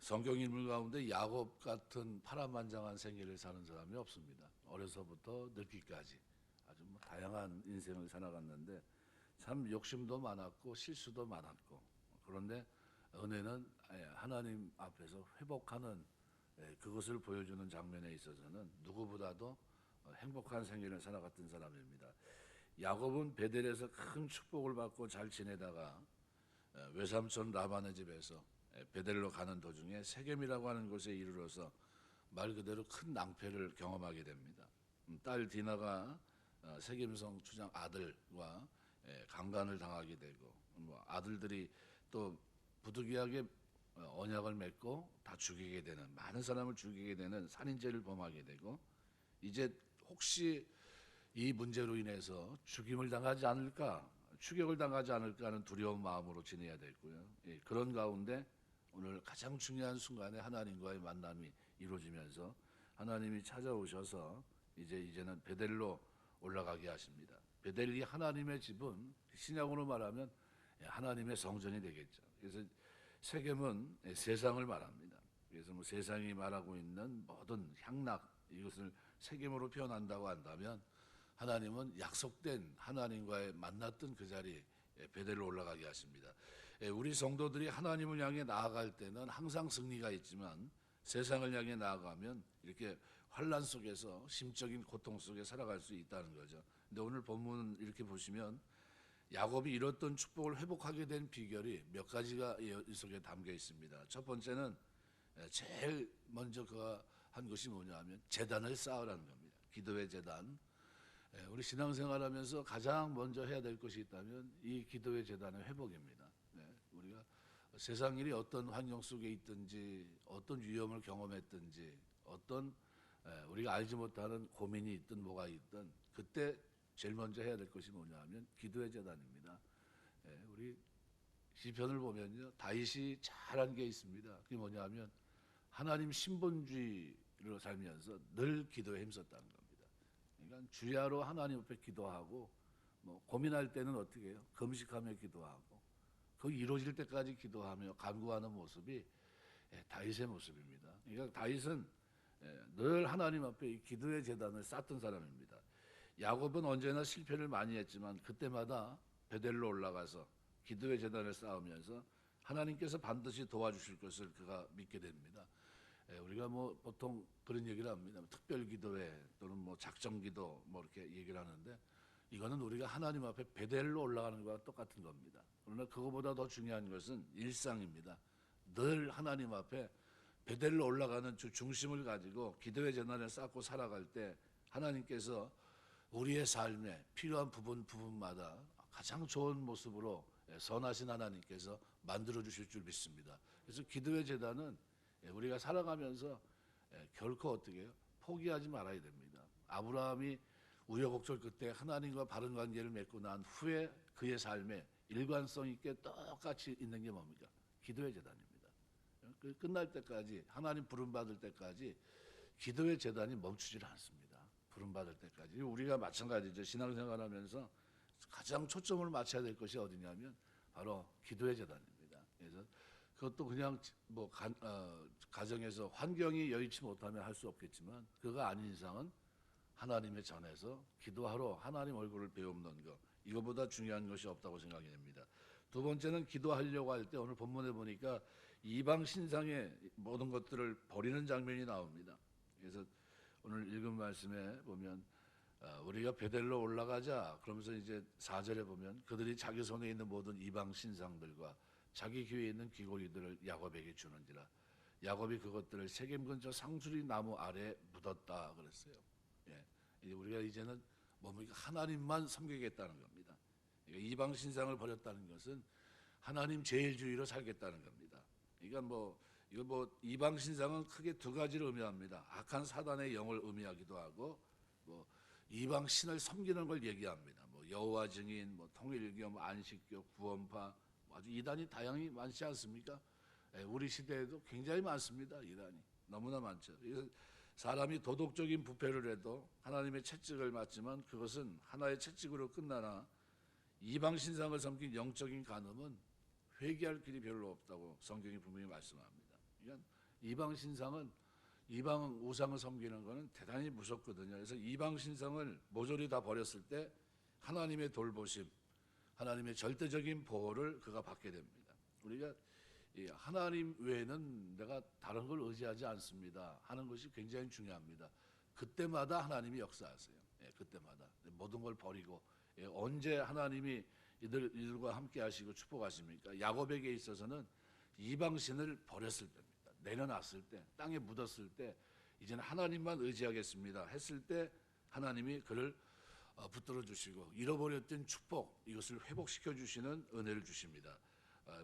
성경 인물 가운데 야곱 같은 파란만장한 생애를 사는 사람이 없습니다. 어려서부터 늙기까지 아주 뭐 다양한 인생을 살아갔는데 참 욕심도 많았고 실수도 많았고, 그런데 은혜는 하나님 앞에서 회복하는 그것을 보여주는 장면에 있어서는 누구보다도 행복한 생애를 살아갔던 사람입니다. 야곱은 베델에서 큰 축복을 받고 잘 지내다가 외삼촌 라반의 집에서 베델로 가는 도중에 세겜이라고 하는 곳에 이르러서 말 그대로 큰 낭패를 경험하게 됩니다. 딸 디나가 세겜성 추장 아들과 강간을 당하게 되고, 아들들이 또 부득이하게 언약을 맺고 다 죽이게 되는, 많은 사람을 죽이게 되는 살인죄를 범하게 되고, 이제 혹시 이 문제로 인해서 죽임을 당하지 않을까, 추격을 당하지 않을까 하는 두려운 마음으로 지내야 되고요. 그런 가운데 오늘 가장 중요한 순간에 하나님과의 만남이 이루어지면서 하나님이 찾아오셔서 이제는 베델로 올라가게 하십니다. 베델이 하나님의 집은 신약으로 말하면 하나님의 성전이 되겠죠. 그래서 세겜은 세상을 말합니다. 그래서 뭐 세상이 말하고 있는 모든 향락, 이것을 세겜으로 표현한다고 한다면, 하나님은 약속된 하나님과의 만났던 그 자리 베델로 올라가게 하십니다. 우리 성도들이 하나님을 향해 나아갈 때는 항상 승리가 있지만, 세상을 향해 나아가면 이렇게 환난 속에서 심적인 고통 속에 살아갈 수 있다는 거죠. 근데 오늘 본문 이렇게 보시면 야곱이 잃었던 축복을 회복하게 된 비결이 몇 가지가 이 속에 담겨 있습니다. 첫 번째는 제일 먼저 그가 한 것이 뭐냐 하면 제단을 쌓으라는 겁니다. 기도의 제단. 우리 신앙생활하면서 가장 먼저 해야 될 것이 있다면 이 기도의 제단의 회복입니다. 우리가 세상 일이 어떤 환경 속에 있든지, 어떤 위험을 경험했든지, 어떤 우리가 알지 못하는 고민이 있든 뭐가 있든, 그때 제일 먼저 해야 될 것이 뭐냐 하면 기도의 제단입니다. 우리 시편을 보면요, 다윗이 잘한 게 있습니다. 그게 뭐냐 하면 하나님 신본주의로 살면서 늘 기도에 힘썼다는 겁니다. 그러니까 주야로 하나님 앞에 기도하고, 뭐 고민할 때는 어떻게 해요? 금식하며 기도하고, 그 이루어질 때까지 기도하며 간구하는 모습이 다윗의 모습입니다. 그러니까 다윗은 늘 하나님 앞에 이 기도의 제단을 쌓던 사람입니다. 야곱은 언제나 실패를 많이 했지만 그때마다 베델로 올라가서 기도의 제단을 쌓으면서 하나님께서 반드시 도와주실 것을 그가 믿게 됩니다. 우리가 뭐 보통 그런 얘기를 합니다. 특별 기도회 또는 뭐 작정 기도 뭐 이렇게 얘기를 하는데, 이거는 우리가 하나님 앞에 베델로 올라가는 것과 똑같은 겁니다. 그러나 그거보다 더 중요한 것은 일상입니다. 늘 하나님 앞에 베델로 올라가는 중심을 가지고 기도의 재난을 쌓고 살아갈 때 하나님께서 우리의 삶에 필요한 부분마다 가장 좋은 모습으로 선하신 하나님께서 만들어 주실 줄 믿습니다. 그래서 기도의 제단은 우리가 살아가면서 결코 어떻게 해요? 포기하지 말아야 됩니다. 아브라함이 우여곡절 끝에 하나님과 바른 관계를 맺고 난 후에 그의 삶에 일관성 있게 똑같이 있는 게 뭡니까? 기도의 제단입니다. 끝날 때까지, 하나님 부름받을 때까지 기도의 제단이 멈추질 않습니다. 부름받을 때까지. 우리가 마찬가지죠. 신앙생활하면서 가장 초점을 맞춰야 될 것이 어디냐면 바로 기도의 제단입니다. 그래서 그것도 그냥 뭐 가정에서 환경이 여의치 못하면 할 수 없겠지만, 그가 아닌 이상은 하나님의 전에서 기도하러 하나님 얼굴을 배움는 것, 이거보다 중요한 것이 없다고 생각이 됩니다. 두 번째는 기도하려고 할 때 오늘 본문에 보니까 이방 신상의 모든 것들을 버리는 장면이 나옵니다. 그래서 오늘 읽은 말씀에 보면 우리가 베델로 올라가자 그러면서 이제 4절에 보면 그들이 자기 손에 있는 모든 이방 신상들과 자기 귀에 있는 귀고리들을 야곱에게 주는지라. 야곱이 그것들을 세겜 근처 상수리 나무 아래에 묻었다 그랬어요. 우리가 이제는 뭡니까? 하나님만 섬기겠다는 겁니다. 이방 신상을 버렸다는 것은 하나님 제일주의로 살겠다는 겁니다. 그러니까 이거 이방 신상은 크게 두 가지를 의미합니다. 악한 사단의 영을 의미하기도 하고, 이방 신을 섬기는 걸 얘기합니다. 여호와 증인, 통일교, 안식교, 구원파, 아주 이단이 다양히 많지 않습니까? 우리 시대에도 굉장히 많습니다. 이단이 너무나 많죠. 그래서 사람이 도덕적인 부패를 해도 하나님의 채찍을 맞지만 그것은 하나의 채찍으로 끝나나 이방 신상을 섬긴 영적인 간음은 회개할 길이 별로 없다고 성경이 분명히 말씀합니다. 그러니까 이방 신상은 이방 우상을 섬기는 거는 대단히 무섭거든요. 그래서 이방 신상을 모조리 다 버렸을 때 하나님의 돌보심, 하나님의 절대적인 보호를 그가 받게 됩니다. 우리가 이 하나님 외에는 내가 다른 걸 의지하지 않습니다 하는 것이 굉장히 중요합니다. 그때마다 하나님이 역사하세요. 그때마다 모든 걸 버리고 언제 하나님이 이들과 함께 하시고 축복하십니까? 야곱에게 있어서는 이방신을 버렸을 때입니다. 내려놨을 때, 땅에 묻었을 때 이제는 하나님만 의지하겠습니다 했을 때 하나님이 그를 붙들어 주시고 잃어버렸던 축복, 이것을 회복시켜 주시는 은혜를 주십니다.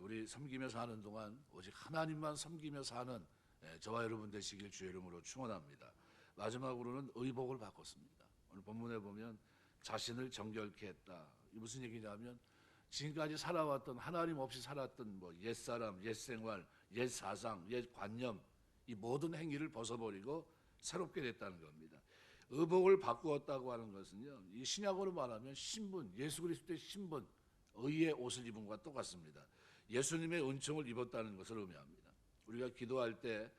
우리 섬기며 사는 동안 오직 하나님만 섬기며 사는 저와 여러분 되시길 주의 이름으로 축원합니다. 마지막으로는 의복을 바꿨습니다. 오늘 본문에 보면 자신을 정결케 했다. 이 무슨 얘기냐면 지금까지 살아왔던 하나님 없이 살았던 옛사람, 옛생활, 옛사상, 옛관념 이 모든 행위를 벗어버리고 새롭게 됐다는 겁니다. 의복을 바꾸었다고 하는 것은요, 이 신약으로 말하면 신분, 예수 그리스도의 신분, 의의 옷을 입은 것과 똑같습니다. 예수님의 은총을 입었다는 것을 의미합니다. 우리가 기도할 때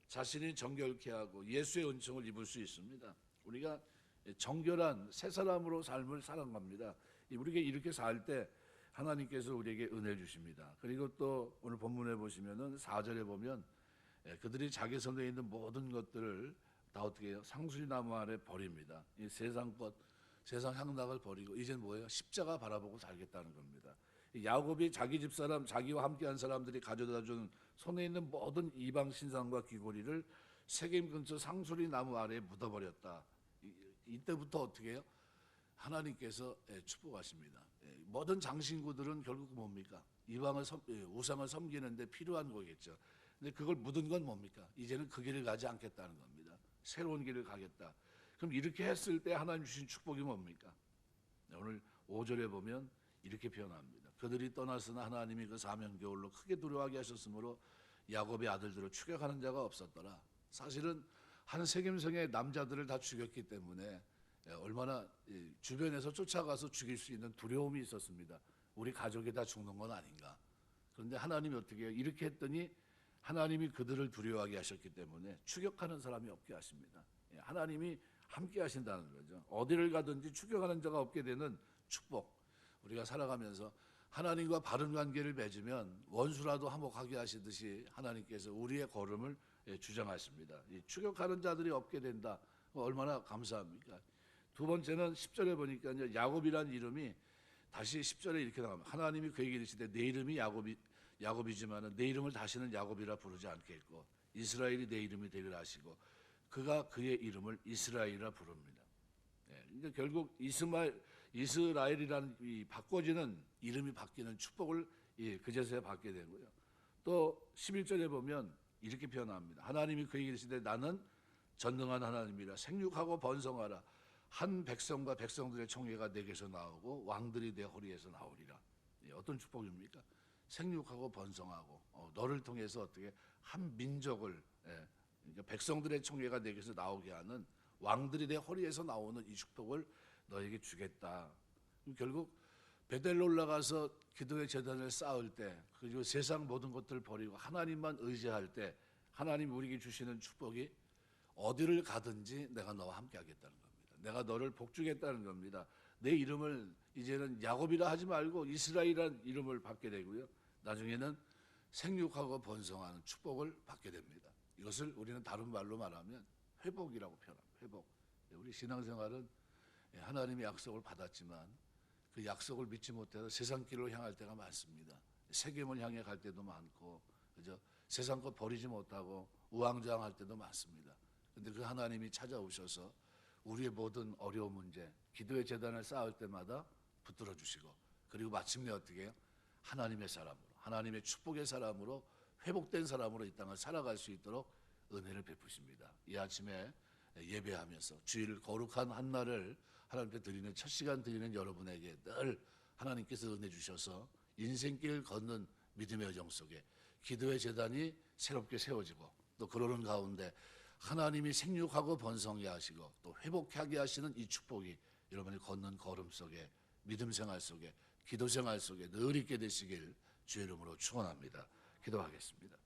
자신이 정결케 하고 예수의 은총을 입을 수 있습니다. 우리가 정결한 새 사람으로 삶을 살아갑니다. 우리가 이렇게 살 때 하나님께서 우리에게 은혜 주십니다. 그리고 또 오늘 본문에 보시면은 4절에 보면 그들이 자기 손에 있는 모든 것들을 다 어떻게 해요? 상수리나무 아래 버립니다. 이 세상 것, 세상 향락을 버리고 이제는 뭐예요? 십자가 바라보고 살겠다는 겁니다. 야곱이 자기 집사람, 자기와 함께한 사람들이 가져다준 손에 있는 모든 이방 신상과 귀고리를 세겜 근처 상수리나무 아래에 묻어버렸다. 이때부터 어떻게 해요? 하나님께서 축복하십니다. 모든 장신구들은 결국 뭡니까? 이방을 우상을 섬기는데 필요한 거겠죠. 근데 그걸 묻은 건 뭡니까? 이제는 그 길을 가지 않겠다는 겁니다. 새로운 길을 가겠다. 그럼 이렇게 했을 때 하나님 주신 축복이 뭡니까? 오늘 5절에 보면 이렇게 표현합니다. 그들이 떠났으나 하나님이 그 사명 겨울로 크게 두려워하게 하셨으므로 야곱의 아들들을 추격하는 자가 없었더라. 사실은 한 세겜성의 남자들을 다 죽였기 때문에 얼마나 주변에서 쫓아가서 죽일 수 있는 두려움이 있었습니다. 우리 가족이 다 죽는 건 아닌가. 그런데 하나님이 어떻게 해요? 이렇게 했더니 하나님이 그들을 두려워하게 하셨기 때문에 추격하는 사람이 없게 하십니다. 하나님이 함께 하신다는 거죠. 어디를 가든지 추격하는 자가 없게 되는 축복. 우리가 살아가면서 하나님과 바른 관계를 맺으면 원수라도 화목하게 하시듯이 하나님께서 우리의 걸음을 주장하십니다. 이 추격하는 자들이 없게 된다. 얼마나 감사합니까? 두 번째는 10절에 보니까 야곱이라는 이름이 다시 10절에 이렇게 나옵니다. 하나님이 그에게 이르시되 내 이름이 야곱이지만 내 이름을 다시는 야곱이라 부르지 않겠고 이스라엘이 내 이름이 되리라 하시고 그가 그의 이름을 이스라엘이라 부릅니다. 그러니까 결국 이스라엘이라는 이 바꿔지는 이름이 바뀌는 축복을 그제서야 받게 되고요. 또 11절에 보면 이렇게 표현합니다. 하나님이 그에게 이르시되 나는 전능한 하나님이라 생육하고 번성하라. 한 백성과 백성들의 총회가 내게서 나오고 왕들이 내 허리에서 나오리라. 어떤 축복입니까? 생육하고 번성하고 너를 통해서 어떻게 한 민족을 그러니까 백성들의 총회가 내게서 나오게 하는 왕들이 내 허리에서 나오는 이 축복을 너에게 주겠다. 결국 베델로 올라가서 기도의 제단을 쌓을 때 그리고 세상 모든 것들을 버리고 하나님만 의지할 때 하나님이 우리에게 주시는 축복이 어디를 가든지 내가 너와 함께 하겠다는 겁니다. 내가 너를 복주겠다는 겁니다. 내 이름을 이제는 야곱이라 하지 말고 이스라엘이라는 이름을 받게 되고요. 나중에는 생육하고 번성하는 축복을 받게 됩니다. 이것을 우리는 다른 말로 말하면 회복이라고 표현합니다. 회복. 우리 신앙생활은 하나님의 약속을 받았지만 그 약속을 믿지 못해서 세상 길로 향할 때가 많습니다. 세겜을 향해 갈 때도 많고, 그죠? 세상 것 버리지 못하고 우왕좌왕할 때도 많습니다. 그런데 그 하나님이 찾아오셔서 우리의 모든 어려운 문제, 기도의 제단을 쌓을 때마다 붙들어 주시고, 그리고 마침내 어떻게 해요? 하나님의 사람으로, 하나님의 축복의 사람으로, 회복된 사람으로 이 땅을 살아갈 수 있도록 은혜를 베푸십니다. 이 아침에 예배하면서 주일 거룩한 한 날을 하나님께 드리는 첫 시간 드리는 여러분에게 늘 하나님께서 은혜 주셔서 인생길 걷는 믿음의 여정 속에 기도의 제단이 새롭게 세워지고 또 그러는 가운데 하나님이 생육하고 번성하게 하시고 또 회복하게 하시는 이 축복이 여러분이 걷는 걸음 속에 믿음 생활 속에 기도 생활 속에 늘 있게 되시길 주의 이름으로 축원합니다. 기도하겠습니다.